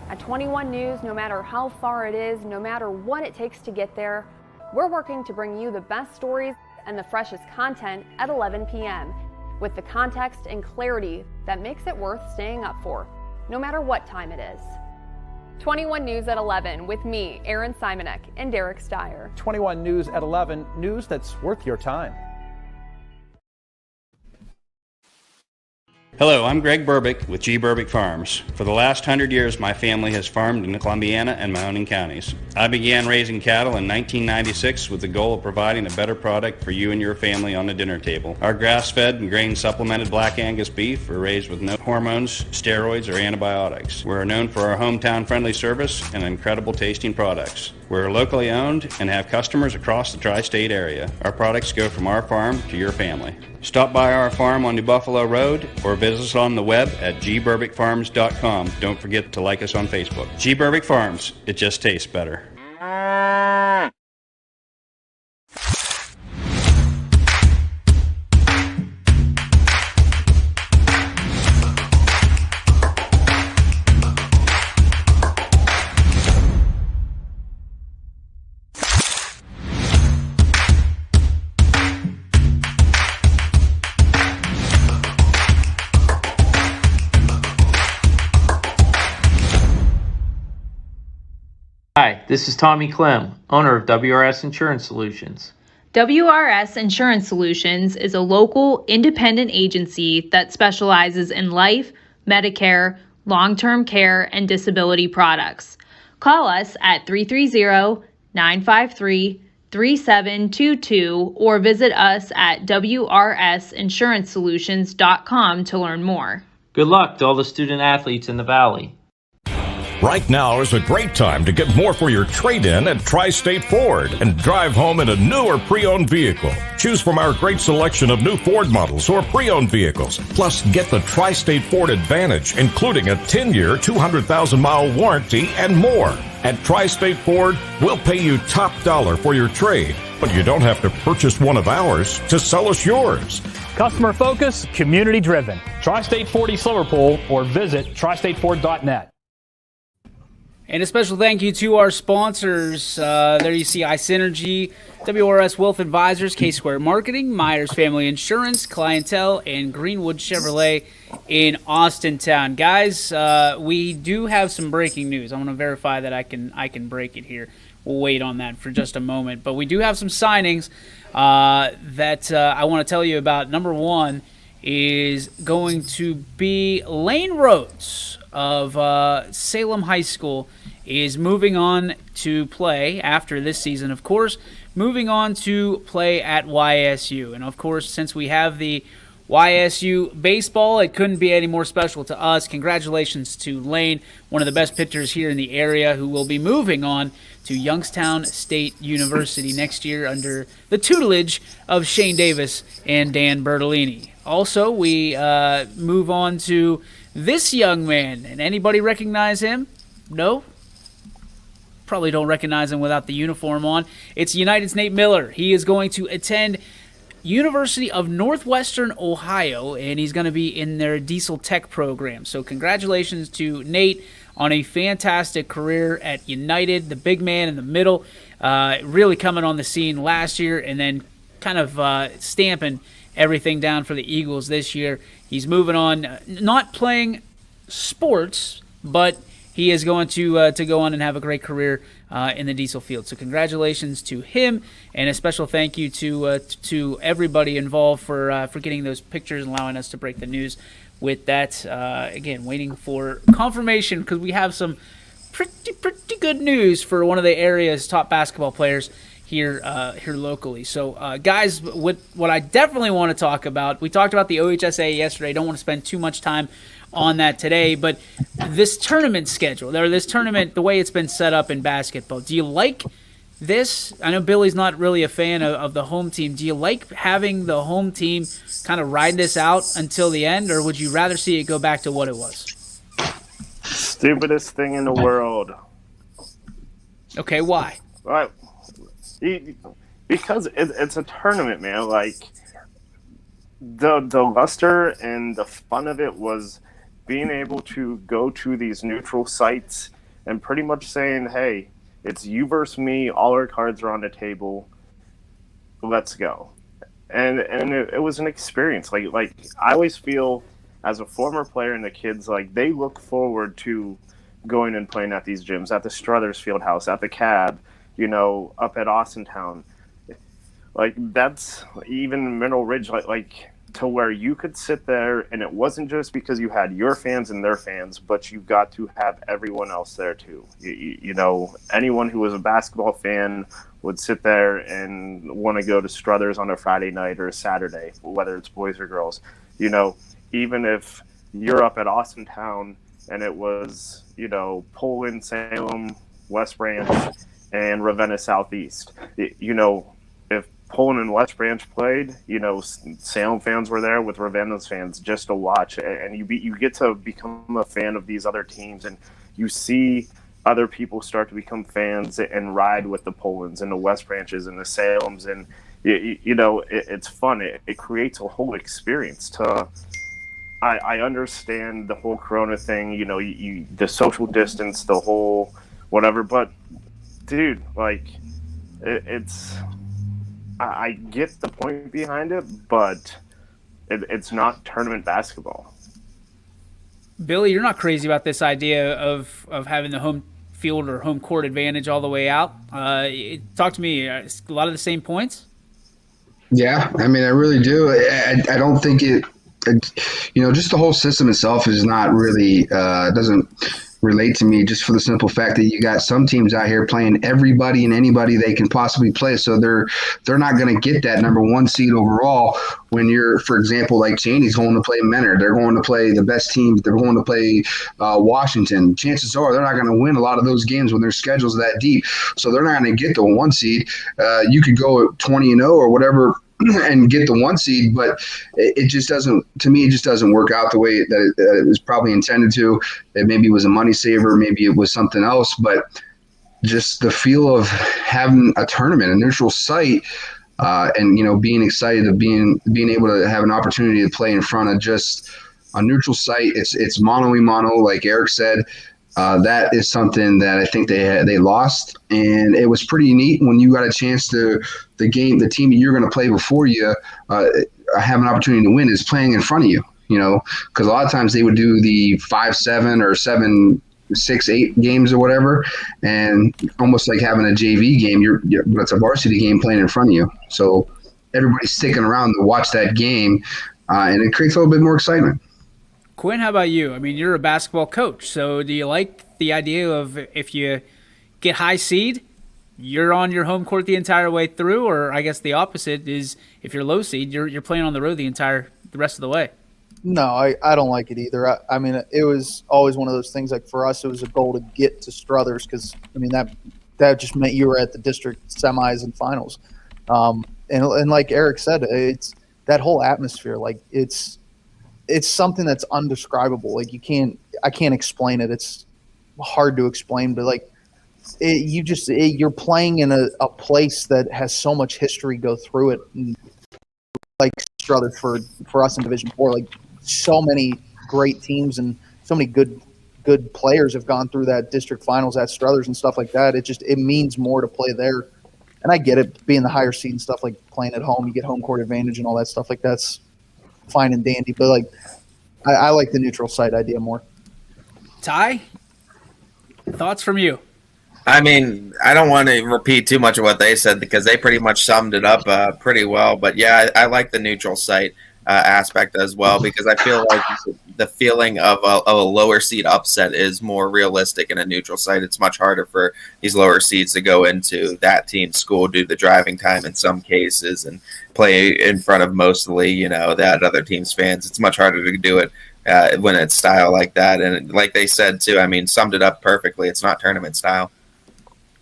At 21 News, no matter how far it is, no matter what it takes to get there, we're working to bring you the best stories and the freshest content at 11 p.m. with the context and clarity that makes it worth staying up for, no matter what time it is. 21 News at 11 with me, Aaron Simonek, and Derek Steyer. 21 News at 11, news that's worth your time. Hello, I'm Greg Berbick with G. Berbick Farms. For the last 100 years, my family has farmed in Columbiana and Mahoning counties. I began raising cattle in 1996 with the goal of providing a better product for you and your family on the dinner table. Our grass-fed and grain-supplemented Black Angus beef are raised with no hormones, steroids, or antibiotics. We're known for our hometown-friendly service and incredible tasting products. We're locally owned and have customers across the tri-state area. Our products go from our farm to your family. Stop by our farm on New Buffalo Road or visit us on the web at gberbickfarms.com. Don't forget to like us on Facebook. G. Berbick Farms, it just tastes better. Hi, this is Tommy Clem, owner of WRS Insurance Solutions. WRS Insurance Solutions is a local independent agency that specializes in life, Medicare, long-term care, and disability products. Call us at 330-953-3722 or visit us at wrsinsurancesolutions.com to learn more. Good luck to all the student athletes in the Valley. Right now is a great time to get more for your trade-in at Tri-State Ford and drive home in a new or pre-owned vehicle. Choose from our great selection of new Ford models or pre-owned vehicles. Plus, get the Tri-State Ford Advantage, including a 10-year, 200,000-mile warranty and more. At Tri-State Ford, we'll pay you top dollar for your trade, but you don't have to purchase one of ours to sell us yours. Customer focus, community driven. Tri-State Ford East Liverpool or visit tristateford.net. And a special thank you to our sponsors. There you see iSynergy, WRS Wealth Advisors, K-Square Marketing, Myers Family Insurance, Clientele, and Greenwood Chevrolet in Austintown. Guys, we do have some breaking news. I want to verify that I can break it here. We'll wait on that for just a moment. But we do have some signings that I want to tell you about. Number one is going to be Lane Rhodes of Salem High School is moving on to play after this season, of course, moving on to play at YSU. And, of course, since we have the YSU baseball, it couldn't be any more special to us. Congratulations to Lane, one of the best pitchers here in the area, who will be moving on to Youngstown State University next year under the tutelage of Shane Davis and Dan Bertolini. Also, we move on to this young man. And anybody recognize him? No? Probably don't recognize him without the uniform on. It's United's Nate Miller. He is going to attend University of Northwestern Ohio, and he's going to be in their Diesel Tech program. So congratulations to Nate on a fantastic career at United, the big man in the middle, really coming on the scene last year and then kind of stamping everything down for the Eagles this year. He's moving on, not playing sports, but he is going to go on and have a great career in the diesel field. So congratulations to him, and a special thank you to everybody involved for getting those pictures and allowing us to break the news with that. Again, waiting for confirmation because we have some pretty good news for one of the area's top basketball players here locally. So, guys, what I definitely want to talk about, we talked about the OHSA yesterday. I don't want to spend too much time on that today, but this tournament schedule, or this tournament, the way it's been set up in basketball, do you like this? I know Billy's not really a fan of the home team. Do you like having the home team kind of ride this out until the end, or would you rather see it go back to what it was? Stupidest thing in the world. Okay, why? Right. Because it's a tournament, man. Like, the luster and the fun of it was being able to go to these neutral sites and pretty much saying, hey, it's you versus me, all our cards are on the table, let's go. And it was an experience. Like I always feel, as a former player, and the kids, like, they look forward to going and playing at these gyms, at the Struthers Fieldhouse, at the Cab, up at Austintown. Like, that's even Mineral Ridge, like to where you could sit there, and it wasn't just because you had your fans and their fans, but you got to have everyone else there too. Anyone who was a basketball fan would sit there and want to go to Struthers on a Friday night or a Saturday, whether it's boys or girls. Even if you're up at Austintown and it was, Poland, Salem, West Branch, and Ravenna Southeast, if Poland and West Branch played, Salem fans were there with Ravenna's fans just to watch, and you get to become a fan of these other teams, and you see other people start to become fans and ride with the Polands and the West Branches and the Salems, and it's fun. It creates a whole experience. I understand the whole Corona thing, the social distance, the whole whatever, but dude, like, it's. I get the point behind it, but it's not tournament basketball. Billy, you're not crazy about this idea of having the home field or home court advantage all the way out. Talk to me. A lot of the same points? Yeah, I mean, I really do. I don't think just the whole system itself is not really doesn't relate to me, just for the simple fact that you got some teams out here playing everybody and anybody they can possibly play. So they're not going to get that number one seed overall when you're, for example, like Cheney's going to play Menard. They're going to play the best teams. They're going to play Washington. Chances are they're not going to win a lot of those games when their schedule's that deep. So they're not going to get the one seed. You could go 20-0 or whatever and get the one seed, but it just doesn't, to me, it just doesn't work out the way that it was probably intended to. It maybe was a money saver, maybe it was something else, but just the feel of having a tournament, a neutral site, and being excited of being able to have an opportunity to play in front of just a neutral site. It's mono, like Eric said. That is something that I think they lost, and it was pretty neat when you got a chance to the team that you're going to play before you have an opportunity to win is playing in front of you. Because a lot of times they would do the 5-7 or 7-6-8 games or whatever, and almost like having a JV game. But it's a varsity game playing in front of you, so everybody's sticking around to watch that game, and it creates a little bit more excitement. Quinn, how about you? I mean, you're a basketball coach, so do you like the idea of if you get high seed, you're on your home court the entire way through, or I guess the opposite is if you're low seed, you're playing on the road the rest of the way? No, I don't like it either. I mean, it was always one of those things. Like for us, it was a goal to get to Struthers because I mean that just meant you were at the district semis and finals. And like Eric said, it's that whole atmosphere. Like it's something that's undescribable. Like I can't explain it. It's hard to explain, but like you're playing in a place that has so much history go through it. And like Struthers for us in Division 4, like so many great teams and so many good players have gone through that district finals at Struthers and stuff like that. It means more to play there. And I get it, being the higher seed and stuff, like playing at home, you get home court advantage and all that stuff. Like that's fine and dandy, but like I like the neutral site idea more. Ty, thoughts from you? I mean, I don't want to repeat too much of what they said because they pretty much summed it up pretty well. But yeah, I like the neutral site aspect as well because I feel like the feeling of a lower seed upset is more realistic in a neutral site. It's much harder for these lower seeds to go into that team's school due to the driving time in some cases and play in front of mostly, that other team's fans. It's much harder to do it when it's style like that. And like they said too, I mean, summed it up perfectly. It's not tournament style.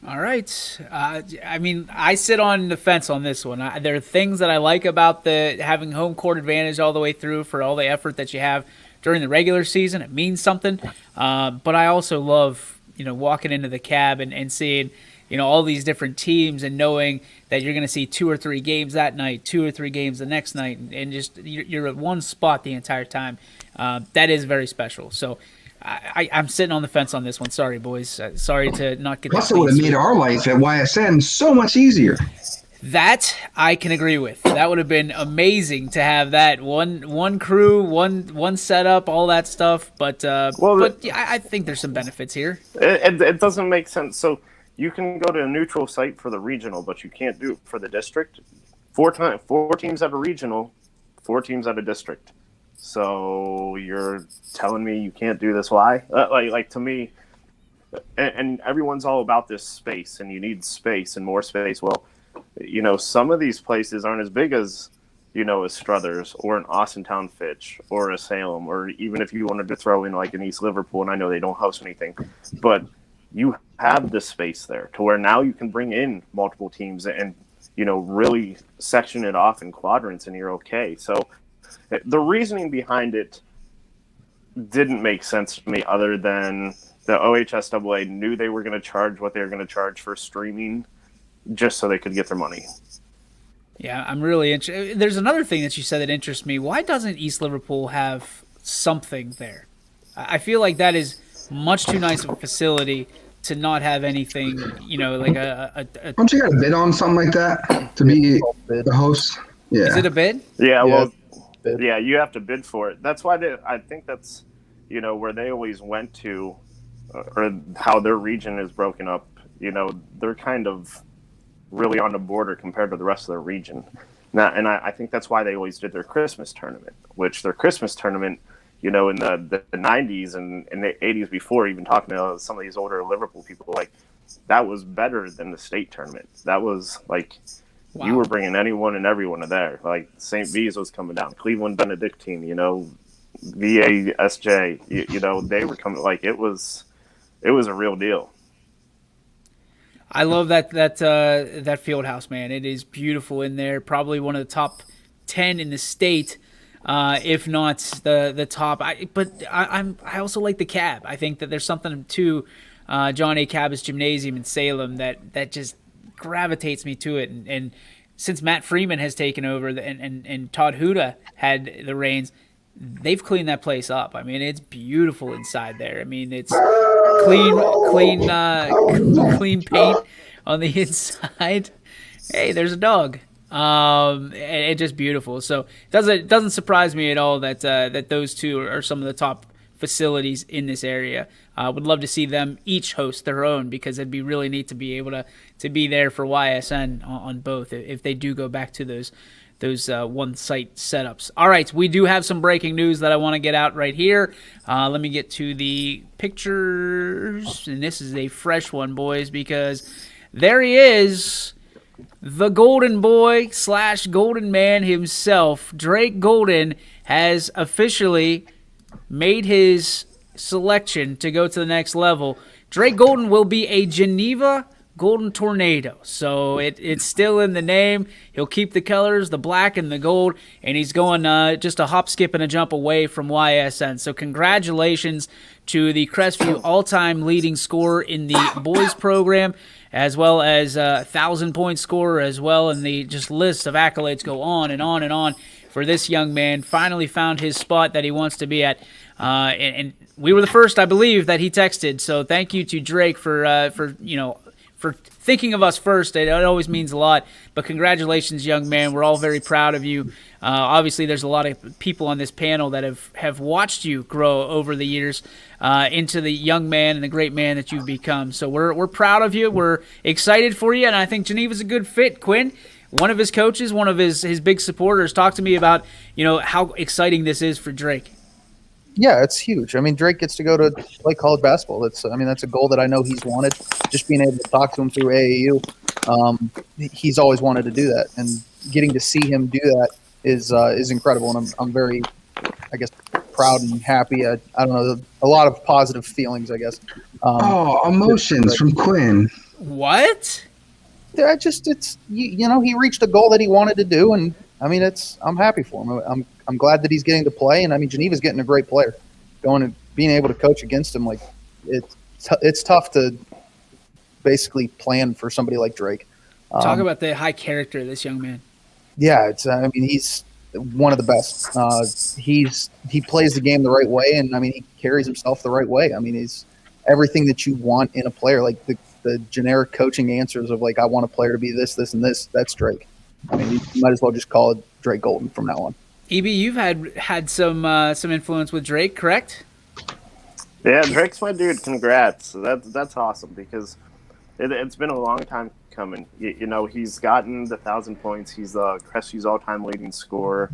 All right. I mean, I sit on the fence on this one. There are things that I like about having home court advantage all the way through for all the effort that you have during the regular season. It means something. But I also love, walking into the cab and seeing, all these different teams and knowing that you're going to see 2 or 3 games that night, 2 or 3 games the next night, and just you're at one spot the entire time. That is very special. So I'm sitting on the fence on this one. Sorry, boys. Sorry to not get Plus, that. it would have made our life at YSN so much easier. That I can agree with. That would have been amazing to have that one crew, one setup, all that stuff. But yeah, I think there's some benefits here. It doesn't make sense. So you can go to a neutral site for the regional, but you can't do it for the district. 4 teams at a regional, 4 teams at a district. So you're telling me you can't do this? Why? Like to me, and everyone's all about this space, and you need space and more space. Well, some of these places aren't as big as as Struthers or an Austintown Fitch or a Salem, or even if you wanted to throw in like an East Liverpool, and I know they don't host anything, but you have the space there to where now you can bring in multiple teams and really section it off in quadrants, and you're okay. So the reasoning behind it didn't make sense to me other than the OHSAA knew they were going to charge what they were going to charge for streaming just so they could get their money. Yeah, I'm really interested. There's another thing that you said that interests me. Why doesn't East Liverpool have something there? I feel like that is much too nice of a facility to not have anything, like a Don't you got to bid on something like that to be the host? Yeah. Is it a bid? Yeah, well, yeah, you have to bid for it. That's why I think that's, where they always went to or how their region is broken up, they're kind of really on the border compared to the rest of their region. Now, and I think that's why they always did their Christmas tournament, which their Christmas tournament, in the 90s and the 80s before, even talking to some of these older Liverpool people, like, that was better than the state tournament. That was like, wow. You were bringing anyone and everyone to there. Like St. V's was coming down, Cleveland Benedictine, VASJ, they were coming. Like it was a real deal. I love that field house, man. It is beautiful in there. Probably one of the top 10 in the state, if not the top. I also like the cab. I think that there's something to John A. Cabot's Gymnasium in Salem that just gravitates me to it. And since Matt Freeman has taken over and Todd Huda had the reins, they've cleaned that place up. I mean, it's beautiful inside there. I mean, it's clean paint on the inside. Hey, there's a dog. And it's just beautiful. So it doesn't surprise me at all that those two are some of the top facilities in this area. Would love to see them each host their own, because it'd be really neat to be able to be there for YSN on both if they do go back to those one site setups. All right, we do have some breaking news that I want to get out right here. Let me get to the pictures, and this is a fresh one, boys, because there he is, the golden boy / golden man himself. Drake Golden has officially made his selection to go to the next level. Drake Golden will be a Geneva Golden Tornado. So it's still in the name. He'll keep the colors, the black and the gold, and he's going just a hop, skip, and a jump away from YSN. So congratulations to the Crestview all-time leading scorer in the boys program, as well as 1,000-point scorer as well, and the just list of accolades go on and on and on for this young man. Finally found his spot that he wants to be at, and we were the first, I believe, that he texted. So thank you to Drake for thinking of us first. It always means a lot. But congratulations, young man. We're all very proud of you. Obviously, there's a lot of people on this panel that have watched you grow over the years into the young man and the great man that you've become. So we're proud of you. We're excited for you, and I think Geneva's a good fit. Quinn, one of his coaches, one of his big supporters, talked to me about how exciting this is for Drake. Yeah, it's huge. I mean, Drake gets to go to play college basketball. That's a goal that I know he's wanted. Just being able to talk to him through AAU, he's always wanted to do that, and getting to see him do that is incredible. And I'm very, I guess, proud and happy. I don't know, a lot of positive feelings, I guess. Emotions from Quinn. What? Yeah, he reached a goal that he wanted to do, and I mean, I'm happy for him. I'm glad that he's getting to play, and I mean, Geneva's getting a great player. Going and being able to coach against him, like it's tough to basically plan for somebody like Drake. Talk about the high character of this young man. Yeah, he's one of the best. He plays the game the right way, and I mean, he carries himself the right way. I mean, he's everything that you want in a player, like the generic coaching answers of like, I want a player to be this, this, and this. That's Drake. I mean, you might as well just call it Drake Golden from now on. EB, you've had some influence with Drake, correct? Yeah, Drake's my dude. Congrats. That's awesome, because it's been a long time coming. He's gotten the 1,000 points. He's Crestview's all-time leading scorer.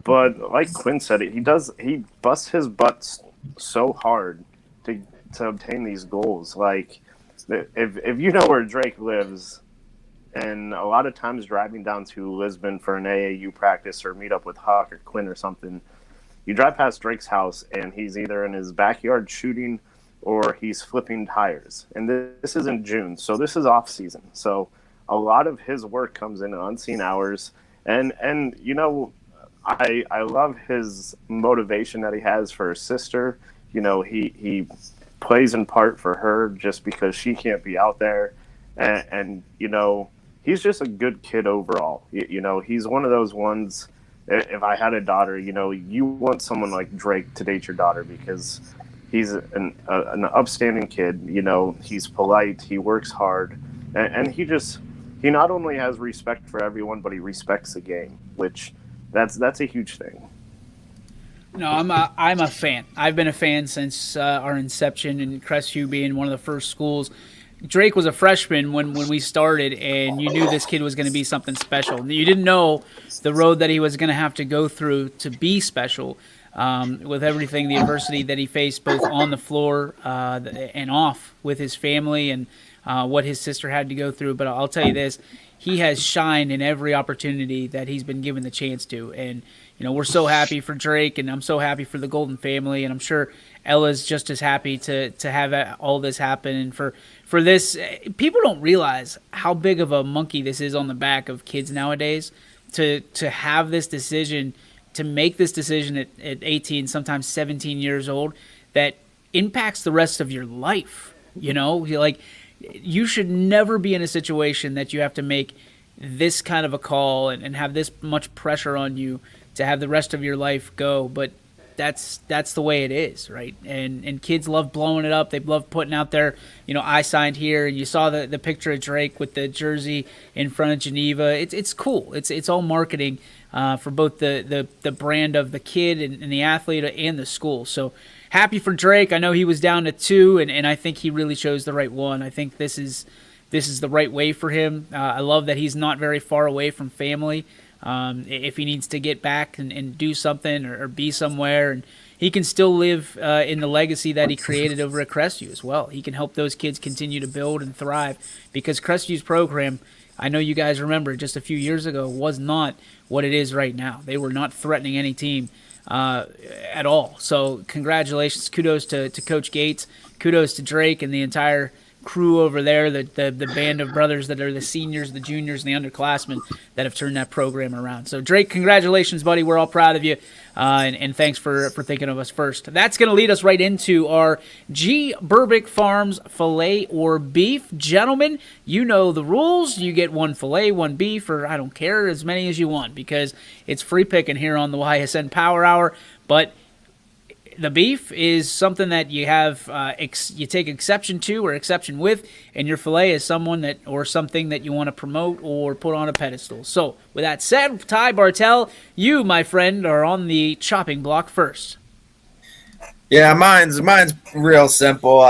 But like Quinn said, he busts his butt so hard to obtain these goals. Like, if you know where Drake lives, and a lot of times driving down to Lisbon for an AAU practice or meet up with Huck or Quinn or something, you drive past Drake's house and he's either in his backyard shooting or he's flipping tires. And this is in June, so this is off season. So a lot of his work comes in unseen hours. And I love his motivation that he has for his sister. He plays in part for her just because she can't be out there. And he's just a good kid overall. He's one of those ones, if I had a daughter, you want someone like Drake to date your daughter, because he's an upstanding kid. He's polite, he works hard, and he not only has respect for everyone, but he respects the game, which that's a huge thing. No, I'm a fan. I've been a fan since our inception, and Crestview being one of the first schools. Drake was a freshman when we started, and you knew this kid was going to be something special. You didn't know the road that he was going to have to go through to be special, with everything, the adversity that he faced both on the floor and off with his family, and what his sister had to go through. But I'll tell you this, he has shined in every opportunity that he's been given the chance to. And, we're so happy for Drake, and I'm so happy for the Golden family, and I'm sure Ella's just as happy to have all this happen. And for this, people don't realize how big of a monkey this is on the back of kids nowadays to have this decision, to make this decision at 18, sometimes 17 years old, that impacts the rest of your life. You should never be in a situation that you have to make this kind of a call and have this much pressure on you to have the rest of your life go. But that's the way it is, right? And kids love blowing it up. They love putting out there, I signed here. And you saw the picture of Drake with the jersey in front of Geneva. It's cool. It's all marketing for both the brand of the kid and the athlete and the school. So happy for Drake. I know he was down to 2, and I think he really chose the right one. I think this is the right way for him. I love that he's not very far away from family. If he needs to get back and do something or be somewhere, and he can still live in the legacy that he created over at Crestview as well. He can help those kids continue to build and thrive, because Crestview's program, I know you guys remember, just a few years ago, was not what it is right now. They were not threatening any team at all. So congratulations, kudos to Coach Gates, kudos to Drake and the entire crew over there, the band of brothers that are the seniors, the juniors, and the underclassmen that have turned that program around. So Drake, congratulations, buddy. We're all proud of you, and thanks for thinking of us first. That's going to lead us right into our G. Burbick Farms filet or beef. Gentlemen, you know the rules. You get one filet, one beef, or I don't care, as many as you want, because it's free picking here on the Ysn Power Hour. But the beef is something that you have you take exception to or exception with, and your filet is someone that or something that you want to promote or put on a pedestal. So with that said, Ty Bartell, you, my friend, are on the chopping block first. Yeah, mine's real simple.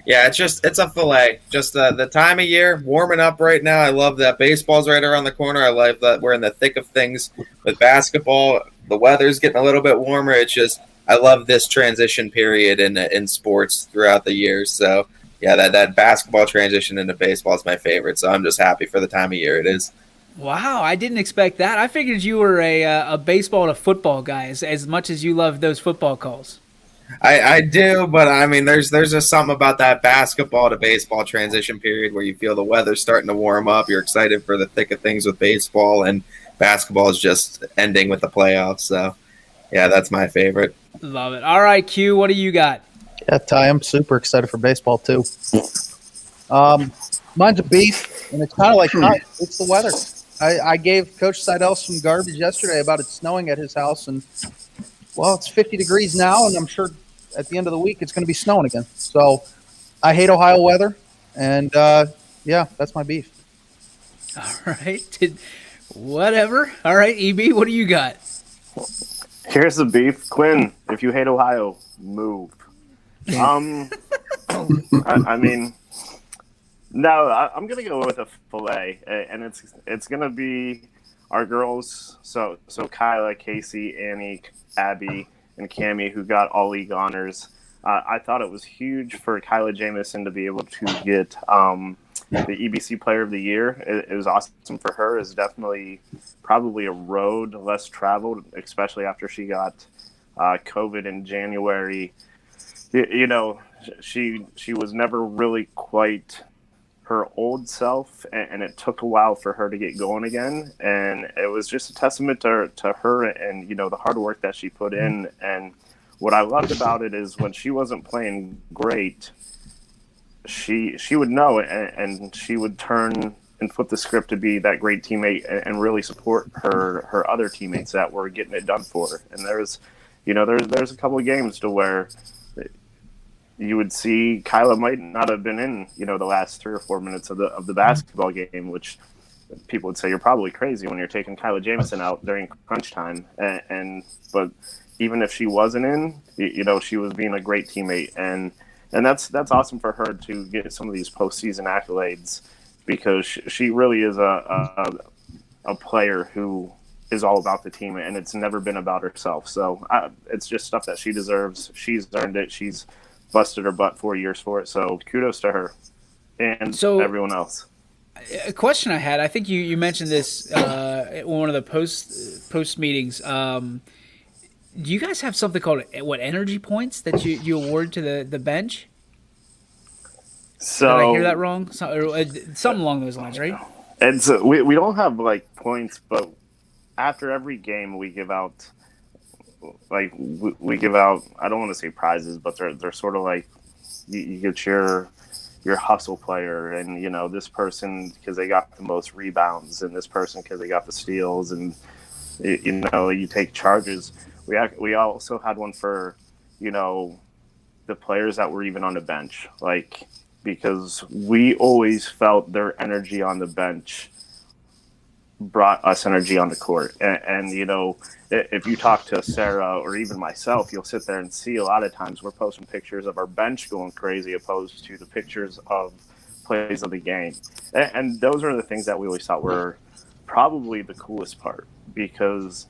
It's a filet. Just the time of year, warming up right now. I love that baseball's right around the corner. I love that we're in the thick of things with basketball. The weather's getting a little bit warmer. It's just, I love this transition period in sports throughout the years. So yeah, that basketball transition into baseball is my favorite. So I'm just happy for the time of year it is. Wow, I didn't expect that. I figured you were a baseball and a football guy, as much as you love those football calls. I do, but I mean, there's just something about that basketball to baseball transition period where you feel the weather's starting to warm up. You're excited for the thick of things with baseball, and basketball is just ending with the playoffs. So yeah, that's my favorite. Love it. All right, Q, what do you got? Yeah, Ty, I'm super excited for baseball too. Mine's a beef, and it's kind of like Ty. It's the weather. I gave Coach Seidel some garbage yesterday about it snowing at his house, and well, it's 50 degrees now, and I'm sure at the end of the week it's going to be snowing again. So I hate Ohio weather, and yeah, that's my beef. All right. Whatever. All right, EB, what do you got? Here's the beef. Quinn, if you hate Ohio, move. I mean, no, I'm going to go with a filet, and it's going to be our girls. So Kyla, Casey, Annie, Abby, and Cammie, who got all league honors. I thought it was huge for Kyla Jamison to be able to get the EBC Player of the Year. It was awesome for her. It's definitely probably a road less traveled, especially after she got COVID in January. She was never really quite her old self, and it took a while for her to get going again. And it was just a testament to her and, the hard work that she put in. And what I loved about it is when she wasn't playing great, she would know it, and she would turn and flip the script to be that great teammate and really support her other teammates that were getting it done for her. And there's a couple of games to where you would see Kyla might not have been in, the last 3 or 4 minutes of the basketball game, which people would say you're probably crazy when you're taking Kyla Jamison out during crunch time. But even if she wasn't in, she was being a great teammate, and that's awesome for her to get some of these postseason accolades, because she really is a player who is all about the team, and it's never been about herself. So it's just stuff that she deserves. She's earned it. She's busted her butt 4 years for it. So kudos to her and everyone else. A question I had, I think you mentioned this at one of the post meetings. Do you guys have something called energy points that you award to the bench? So did I hear that wrong? Something along those lines, right? And so we don't have like points, but after every game we give out we give out, I don't want to say prizes, but they're sort of like you get your hustle player, and this person because they got the most rebounds, and this person because they got the steals, and you take charges. We also had one for the players that were even on the bench, like, because we always felt their energy on the bench brought us energy on the court. And if you talk to Sarah or even myself, you'll sit there and see a lot of times we're posting pictures of our bench going crazy opposed to the pictures of plays of the game. And those are the things that we always thought were probably the coolest part, because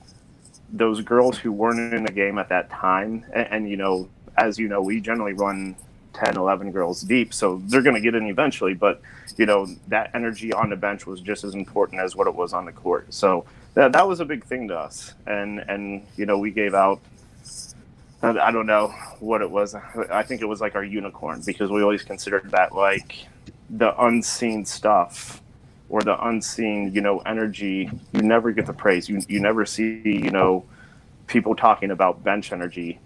those girls who weren't in the game at that time, and as we generally run 10, 11 girls deep, so they're going to get in eventually, but that energy on the bench was just as important as what it was on the court. So that was a big thing to us, and we gave out, I don't know what it was, I think it was like our unicorn, because we always considered that like the unseen stuff or the unseen energy. You never get the praise. You never see people talking about bench energy.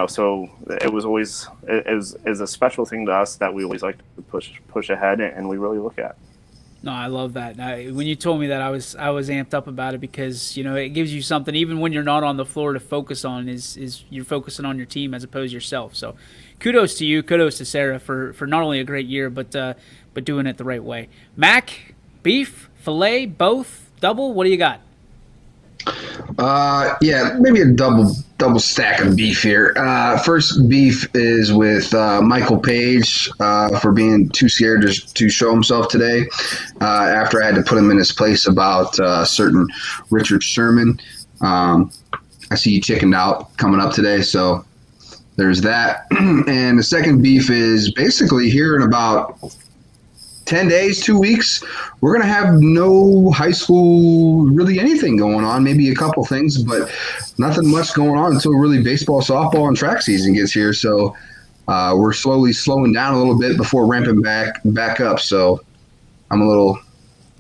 So it was always is a special thing to us that we always like to push ahead, and we really look at. No, I love that. When you told me that, I was amped up about it, because it gives you something even when you're not on the floor to focus on. Is you're focusing on your team as opposed to yourself. So, kudos to you, kudos to Sarah for not only a great year but doing it the right way. Mac, beef, filet, both, double. What do you got? Yeah, maybe a double stack of beef here. First beef is with Michael Page for being too scared to show himself today. After I had to put him in his place about certain Richard Sherman. I see you chickened out coming up today, so there's that. And the second beef is basically here in about 10 days, 2 weeks, we're going to have no high school, really anything going on, maybe a couple things, but nothing much going on until really baseball, softball, and track season gets here. So we're slowing down a little bit before ramping back up. So I'm a little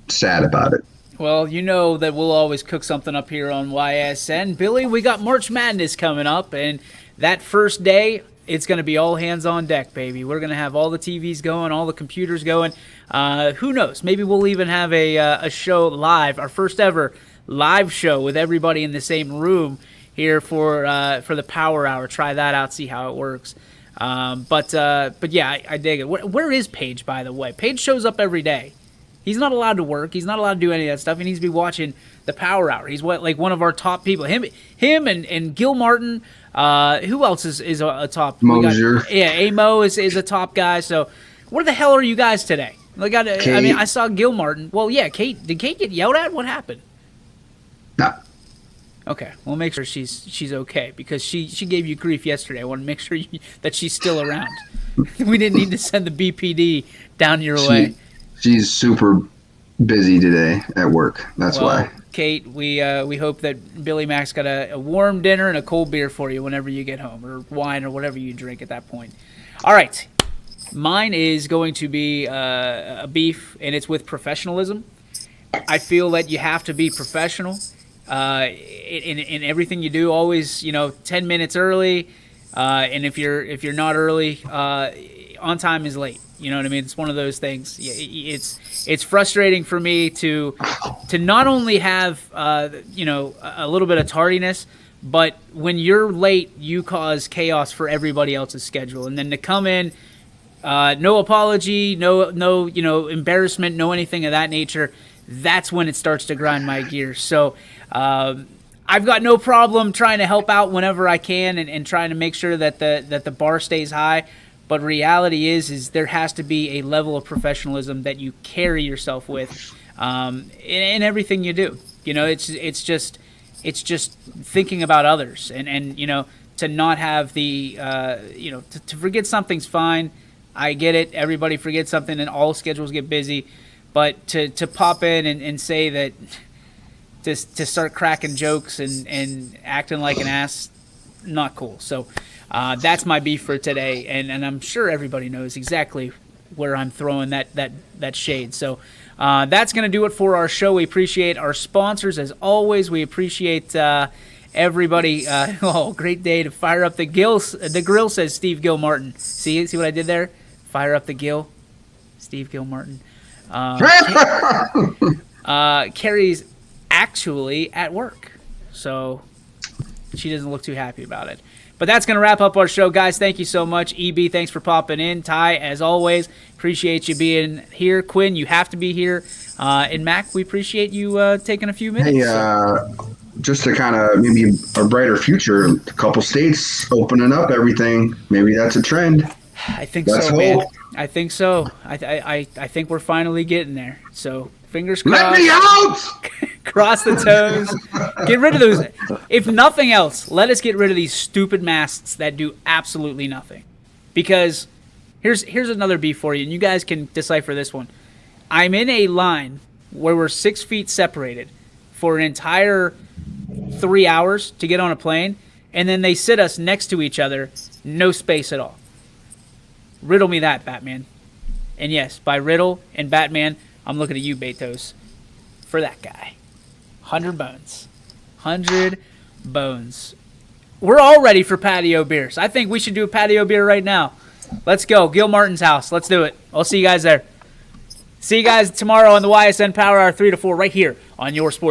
sad about it. Well, you know that we'll always cook something up here on YSN. Billy, we got March Madness coming up, and that first day, it's going to be all hands on deck, baby. We're going to have all the TVs going, all the computers going. Who knows? Maybe we'll even have a show live, our first ever live show with everybody in the same room here for the Power Hour. Try that out, see how it works. But yeah, I dig it. Where is Paige, by the way? Paige shows up every day. He's not allowed to work. He's not allowed to do any of that stuff. He needs to be watching the Power Hour. He's one of our top people. Him and Gil Martin. Who else is a top? Mosier. Amo is a top guy. So where the hell are you guys today? I saw Gil Martin. Well, yeah, Kate. Did Kate get yelled at? What happened? No. Okay, we'll make sure she's okay, because she gave you grief yesterday. I want to make sure that she's still around. We didn't need to send the BPD down your way. She's super busy today at work. That's why. Kate, we hope that Billy Mac's got a warm dinner and a cold beer for you whenever you get home, or wine, or whatever you drink at that point. All right. Mine is going to be a beef, and it's with professionalism. I feel that you have to be professional in everything you do. Always, 10 minutes early, and if you're not early, on time is late. You know what I mean? It's one of those things. It's frustrating for me to not only have a little bit of tardiness, but when you're late, you cause chaos for everybody else's schedule, and then to come in, no apology, no embarrassment, no anything of that nature. That's when it starts to grind my gears. So I I've got no problem trying to help out whenever I can and trying to make sure that the bar stays high. But reality is there has to be a level of professionalism that you carry yourself with in everything you do. You know, it's just thinking about others and you know, to not have the you know, to forget something's fine. I get it. Everybody forgets something and all schedules get busy. But to pop in and say that, to start cracking jokes and acting like an ass, not cool. So that's my beef for today. And I'm sure everybody knows exactly where I'm throwing that shade. So that's going to do it for our show. We appreciate our sponsors as always. We appreciate everybody. Oh, great day to fire up the grill, says Steve Gilmartin. See what I did there? Fire up the grill, Steve Gilmartin. Carrie's actually at work, so she doesn't look too happy about it. But that's going to wrap up our show, guys. Thank you so much. EB, thanks for popping in. Ty, as always, appreciate you being here. Quinn, you have to be here. And Mac, we appreciate you taking a few minutes. Hey, just to kind of maybe a brighter future, a couple states opening up everything. Maybe that's a trend. I think Let's so, man. hope. I think so. I think we're finally getting there. So fingers crossed. Let me out! Cross the toes. Get rid of those. If nothing else, let us get rid of these stupid masks that do absolutely nothing. Because here's another beef for you, and you guys can decipher this one. I'm in a line where we're 6 feet separated for an entire 3 hours to get on a plane, and then they sit us next to each other, no space at all. Riddle me that, Batman. And yes, by riddle and Batman, I'm looking at you, Betos, for that guy. 100 bones. 100 bones. We're all ready for patio beers. I think we should do a patio beer right now. Let's go. Gil Martin's house. Let's do it. I'll see you guys there. See you guys tomorrow on the Ysn Power Hour 3 to 4 right here on your sports.